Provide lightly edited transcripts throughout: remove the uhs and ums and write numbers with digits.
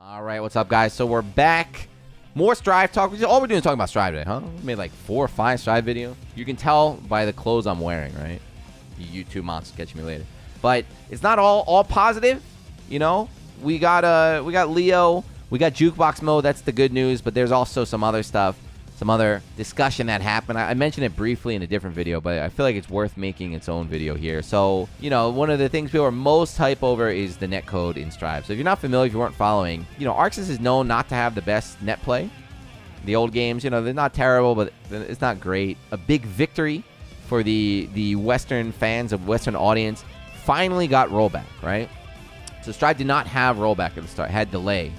All right, what's up, guys? So we're back. More Strive talk. All we're doing is talking about Strive today, huh? We made like 4 or 5 Strive videos. You can tell by the clothes I'm wearing, right? You YouTube monsters catch me later. But it's not all positive, you know? We got Leo, we got jukebox mode. That's the good news. But there's also some other stuff, some other discussion that happened. I mentioned it briefly in a different video, but I feel like it's worth making its own video here. So, you know, one of the things people are most hype over is the netcode in Strive. So if you're not familiar, if you weren't following, you know, Arxis is known not to have the best net play. The old games, you know, they're not terrible, but it's not great. A big victory for the Western fans of Western audience. Finally got rollback, right? So Strive did not have rollback at the start. It had delay.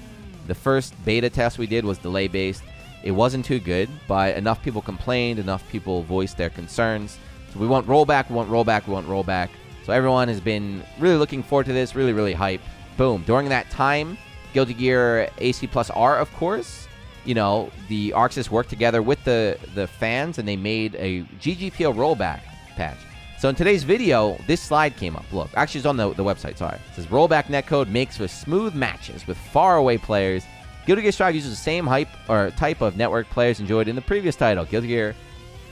The first beta test we did was delay based. It wasn't too good, but enough people complained, enough people voiced their concerns. So we want rollback, we want rollback, we want rollback. So everyone has been really looking forward to this, really hype. Boom. During that time, Guilty Gear AC plus R, of course, you know, the Arxis worked together with the fans, and they made a GGPO rollback patch. So in today's video, this slide came up. Look, actually it's on the website, sorry. It says, rollback netcode makes for smooth matches with faraway players. Guilty Gear Strive uses the same type of network players enjoyed in the previous title, Guilty Gear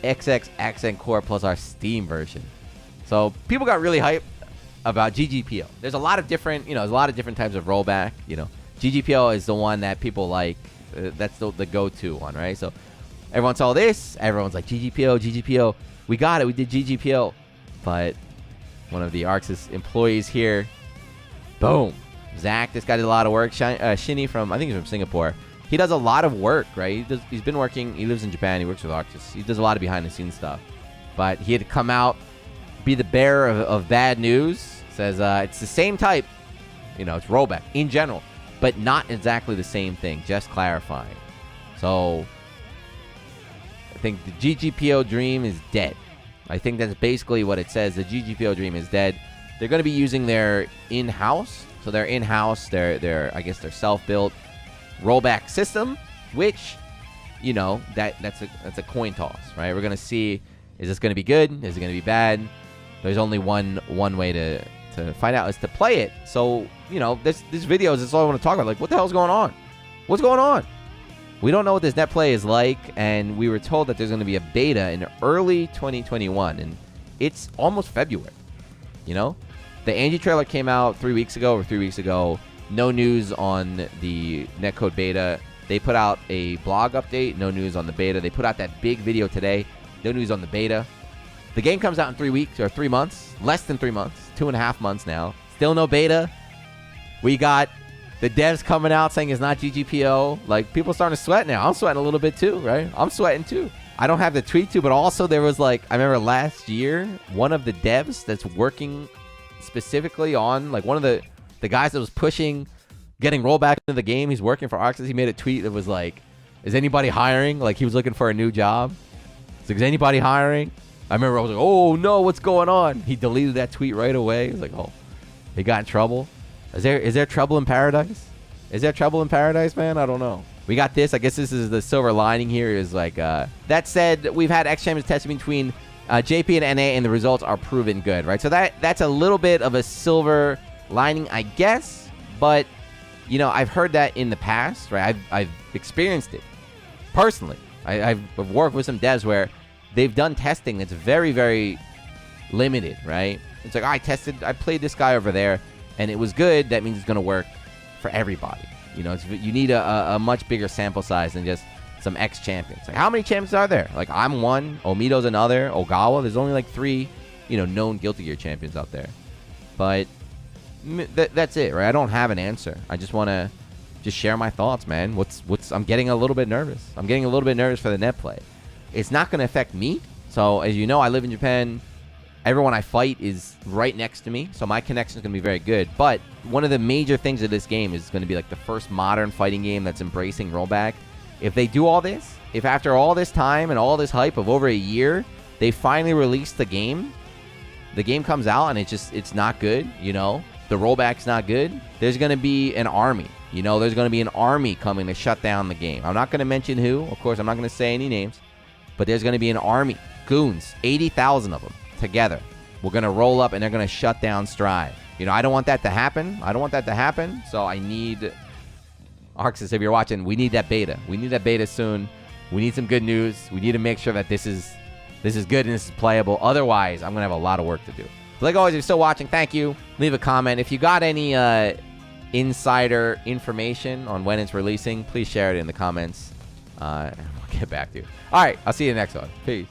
XX Accent Core plus our Steam version. So people got really hyped about GGPO. There's a lot of different, you know, there's a lot of different types of rollback. You know, GGPO is the one that people like. That's the go-to one, right? So everyone saw this. Everyone's like, GGPO. We got it. We did GGPO. But one of the Arxis employees here, boom. Zach, this guy did a lot of work. Shinny from, I think he's from Singapore. He does a lot of work, right? He's been working. He lives in Japan. He works with Arxis. He does a lot of behind-the-scenes stuff. But he had to come out, be the bearer of bad news. Says it's the same type. You know, it's rollback in general, but not exactly the same thing. Just clarifying. So I think the GGPO dream is dead. I think that's basically what it says. The GGPO dream is dead. They're going to be using their in-house. So they're in-house, they're I guess their self-built rollback system, which, you know, that's a coin toss, right? We're gonna see, is this gonna be good? Is it gonna be bad? There's only one way to find out, is to play it. So, you know, this video is all I want to talk about. Like, what the hell's going on? What's going on? We don't know what this net play is like, and we were told that there's gonna be a beta in early 2021, and it's almost February, you know? The Angie trailer came out 3 weeks ago. No news on the netcode beta. They put out a blog update. No news on the beta. They put out that big video today. No news on the beta. The game comes out in 3 weeks or 3 months. Less than 3 months. 2.5 months now. Still no beta. We got the devs coming out saying it's not GGPO. Like, people starting to sweat now. I'm sweating a little bit too, right? I'm sweating too. I don't have the tweet to, but also there was like, I remember last year, one of the devs that's working specifically on, like, one of the guys that was pushing getting rollback into the game, he's working for Arxis. He made a tweet that was like, is anybody hiring? Like, he was looking for a new job. It's like, is anybody hiring? I remember I was like, oh no, what's going on? He deleted that tweet right away. He was like, oh, he got in trouble. Is there trouble in paradise? Is there trouble in paradise, man? I don't know. We got this. I guess this is the silver lining here, is like, that said, we've had X-Champions testing between JP and NA, and the results are proven good, right? So that's a little bit of a silver lining, I guess. But, you know, I've heard that in the past, right? I've experienced it personally. I've worked with some devs where they've done testing that's very limited, right? It's like, I played this guy over there, and it was good. That means it's going to work for everybody. You know, you need a much bigger sample size than just some X-Champions. Like, how many champions are there? Like, I'm one, Omito's another, Ogawa. There's only like 3, you know, known Guilty Gear champions out there. But that's it, right? I don't have an answer. I just want to just share my thoughts, man. I'm getting a little bit nervous. I'm getting a little bit nervous for the net play. It's not going to affect me. So, as you know, I live in Japan. Everyone I fight is right next to me, so my connection is going to be very good. But one of the major things of this game is going to be like the first modern fighting game that's embracing rollback. If they do all this, if after all this time and all this hype of over a year, they finally release the game comes out and it's not good, you know, the rollback's not good, there's going to be an army, you know, there's going to be an army coming to shut down the game. I'm not going to mention who, of course, I'm not going to say any names, but there's going to be an army, goons, 80,000 of them together. We're going to roll up and they're going to shut down Strive. You know, I don't want that to happen. So I need Arxis, if you're watching, we need that beta. We need that beta soon. We need some good news. We need to make sure that this is good and this is playable. Otherwise, I'm going to have a lot of work to do. But like always, if you're still watching, thank you. Leave a comment. If you got any insider information on when it's releasing, please share it in the comments. And we'll get back to you. All right, I'll see you in the next one. Peace.